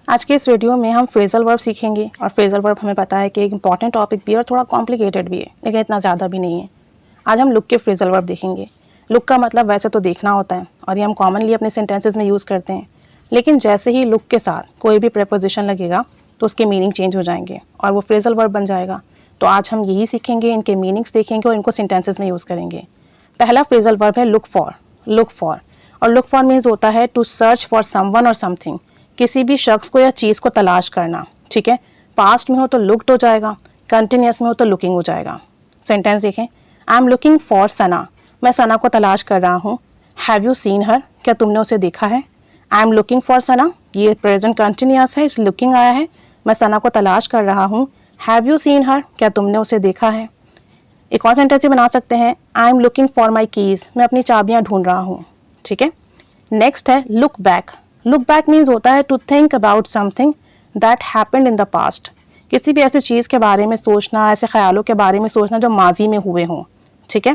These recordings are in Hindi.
आज के इस वीडियो में हम फ्रेजल वर्ब सीखेंगे और फ्रेजल वर्ब हमें पता है कि एक इंपॉर्टेंट टॉपिक भी है और थोड़ा कॉम्प्लिकेटेड भी है, लेकिन इतना ज़्यादा भी नहीं है। आज हम लुक के फ्रेजल वर्ब देखेंगे। लुक का मतलब वैसे तो देखना होता है और ये हम कॉमनली अपने सेंटेंसेस में यूज़ करते हैं, लेकिन जैसे ही लुक के साथ कोई भी प्रेपोजिशन लगेगा तो उसके मीनिंग चेंज हो जाएंगे और वो फ्रेजल वर्ब बन जाएगा। तो आज हम यही सीखेंगे, इनके मीनिंग्स देखेंगे और इनको सेंटेंसेस में यूज़ करेंगे। पहला फ्रेजल वर्ब है लुक फॉर। लुक फॉर और लुक फॉर मीन्स होता है टू सर्च फॉर समवन और समथिंग, किसी भी शख्स को या चीज़ को तलाश करना। ठीक है, पास्ट में हो तो लुक्ड हो जाएगा, कंटिन्यूस में हो तो लुकिंग हो जाएगा। सेंटेंस देखें, आई एम लुकिंग फॉर सना, मैं सना को तलाश कर रहा हूँ। हैव यू सीन हर, क्या तुमने उसे देखा है। आई एम लुकिंग फॉर सना, ये प्रेजेंट कंटिन्यूस है, इस लुकिंग आया है, मैं सना को तलाश कर रहा हूँ। हैव यू सीन हर, क्या तुमने उसे देखा है। एक और सेंटेंस बना सकते हैं, I am looking for my keys, मैं अपनी चाबियाँ ढूंढ रहा हूँ। ठीक है, नेक्स्ट है look back. Look back means होता है to think about something that happened in the past, किसी भी ऐसी चीज़ के बारे में सोचना, ऐसे ख्यालों के बारे में सोचना जो माजी में हुए हों। ठीक है,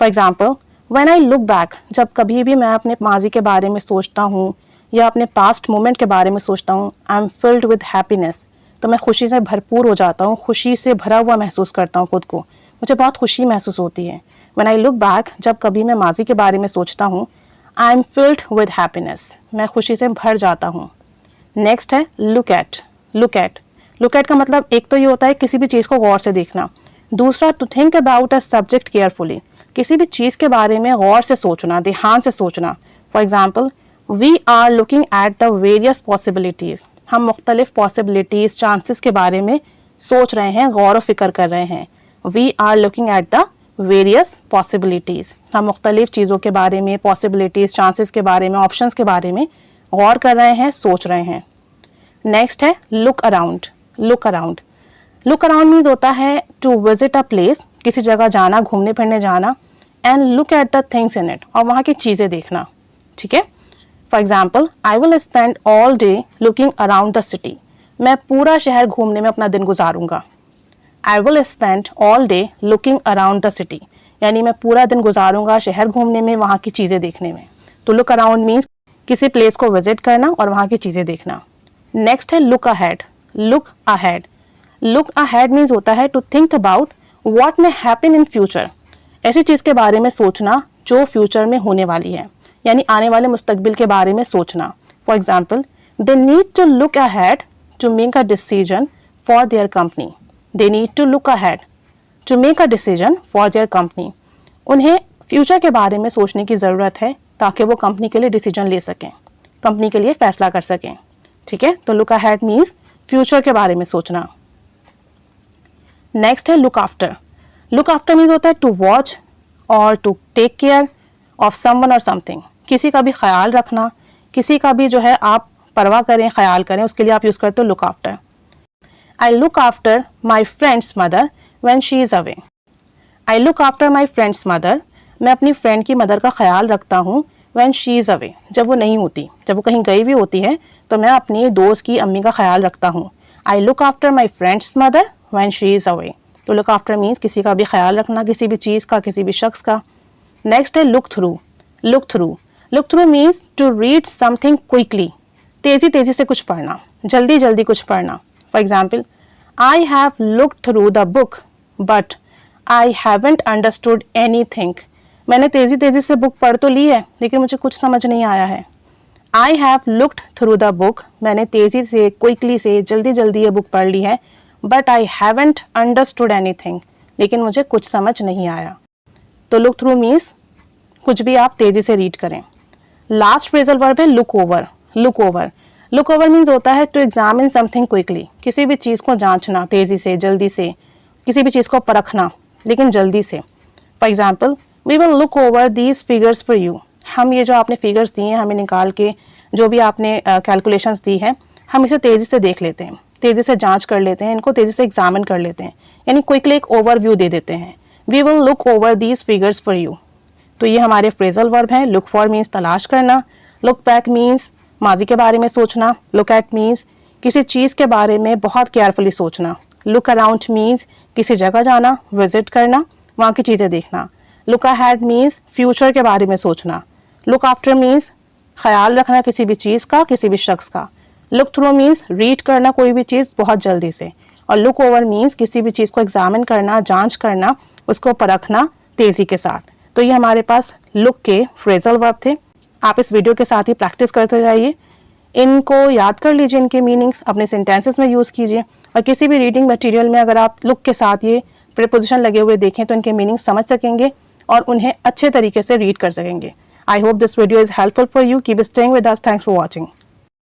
for example when I look back, जब कभी भी मैं अपने माजी के बारे में सोचता हूँ या अपने पास्ट मोमेंट के बारे में सोचता हूँ, I am filled with happiness, तो मैं खुशी से भरपूर हो जाता हूँ, खुशी से भरा हुआ महसूस करता हूँ खुद को, मुझे बहुत खुशी महसूस होती है। व्हेन आई लुक बैक, जब कभी मैं माजी के बारे में सोचता हूँ, I am filled with happiness, मैं खुशी से भर जाता हूँ। नेक्स्ट है look at. Look at, look at का मतलब एक तो ये होता है किसी भी चीज़ को गौर से देखना, दूसरा to think about a subject carefully, किसी भी चीज़ के बारे में गौर से सोचना, ध्यान से सोचना। For example we are looking at the various possibilities, हम मुख्तलिफ पॉसिबिलिटीज़, चांसेस के बारे में सोच रहे हैं, गौर व फिक्र कर रहे हैं। We are looking at the various possibilities, हम मुख्तलिफ चीज़ों के बारे में, पॉसिबिलिटीज़, चांसेस के बारे में, ऑप्शंस के बारे में गौर कर रहे हैं, सोच रहे हैं। नेक्स्ट है look around. Look around, look around means होता है टू विजिट अ प्लेस, किसी जगह जाना, घूमने फिरने जाना, and look at the things in it, और वहाँ की चीज़ें देखना। ठीक है, for example I will spend all day looking around the city, मैं पूरा शहर घूमने में अपना दिन गुजारूंगा। I will spend all day looking around the city, यानी मैं पूरा दिन गुजारूंगा शहर घूमने में, वहाँ की चीज़ें देखने में। तो लुक अराउंड मीन्स किसी प्लेस को विजिट करना और वहाँ की चीज़ें देखना। नेक्स्ट है look ahead. Look ahead, look ahead means होता है to think about what may happen in future, ऐसी चीज़ के बारे में सोचना जो फ्यूचर में होने वाली है, यानी आने वाले मुस्तकबिल के बारे में सोचना। For example they need to look ahead to make a decision for their company, they need to look ahead to make a decision for their company, उन्हें फ्यूचर के बारे में सोचने की ज़रूरत है ताकि वो कंपनी के लिए डिसीजन ले सकें, कंपनी के लिए फैसला कर सकें। ठीक है, तो लुक अहेड मीन्स फ्यूचर के बारे में सोचना। नेक्स्ट है look after. Look after means होता है टू वॉच और to take care of someone और समथिंग, किसी का भी ख्याल रखना, किसी का भी जो है आप परवाह करें, ख्याल करें, उसके लिए आप यूज़ करते हो look after. I look after my friend's mother when she is away. I look after my friend's mother. मैं अपनी फ्रेंड की मदर का ख्याल रखता हूँ when she is away, जब वो नहीं होती, जब वो कहीं गई भी होती है तो मैं अपनी दोस्त की अम्मी का ख्याल रखता हूँ। I look after my friend's mother when she is away. तो look after means किसी का भी ख्याल रखना, किसी भी चीज़ का, किसी भी शख्स का। नेक्स्ट है look through. Look through. Look through means to read something quickly. तेज़ी तेज़ी से कुछ पढ़ना, जल्दी जल्दी कुछ पढ़ना। For example, I have looked through the book, but I haven't understood anything. मैंने तेज़ी तेज़ी से बुक पढ़ तो ली है लेकिन मुझे कुछ समझ नहीं आया है। I have looked through the book, मैंने तेज़ी से, क्विकली से, जल्दी जल्दी ये बुक पढ़ ली है, but I haven't understood anything, लेकिन मुझे कुछ समझ नहीं आया। तो look through means कुछ भी आप तेज़ी से रीड करें। लास्ट फ्रेजल वर्ब है look over. Look over. Look over means होता है टू एग्जामिन समथिंग क्विकली, किसी भी चीज़ को जांचना, तेज़ी से, जल्दी से, किसी भी चीज़ को परखना लेकिन जल्दी से। For example we will look over these figures for you, हम ये जो आपने फिगर्स दिए हैं हमें निकाल के, जो भी आपने कैलकुलेशंस दी है, हम इसे तेज़ी से देख लेते हैं, तेज़ी से जांच कर लेते हैं, इनको तेज़ी से एग्जामिन कर लेते हैं, यानी क्विकली एक ओवरव्यू दे देते हैं। We will look over these figures for you. तो ये हमारे फ्रेजल वर्ब हैं। लुक फॉर मीन्स तलाश करना, लुक बैक मीन्स माजी के बारे में सोचना, लुक एट मीन्स किसी चीज़ के बारे में बहुत केयरफुली सोचना, लुक अराउंड मीन्स किसी जगह जाना, विजिट करना, वहाँ की चीज़ें देखना, लुक अहेड मीन्स फ्यूचर के बारे में सोचना, लुक आफ्टर मीन्स ख्याल रखना किसी भी चीज़ का, किसी भी शख्स का, लुक थ्रू मीन्स रीड करना कोई भी चीज़ बहुत जल्दी से, और लुक ओवर मीन्स किसी भी चीज़ को एग्जामिन करना, जांच करना, उसको परखना तेज़ी के साथ। तो ये हमारे पास लुक के फ्रेजल वर्ब थे। आप इस वीडियो के साथ ही प्रैक्टिस करते जाइए, इनको याद कर लीजिए, इनके मीनिंग्स अपने सेंटेंसेस में यूज़ कीजिए, और किसी भी रीडिंग मटेरियल में अगर आप लुक के साथ ये प्रीपोजिशन लगे हुए देखें तो इनके मीनिंग्स समझ सकेंगे और उन्हें अच्छे तरीके से रीड कर सकेंगे। I hope this video is helpful for you. Keep staying with us. Thanks for watching.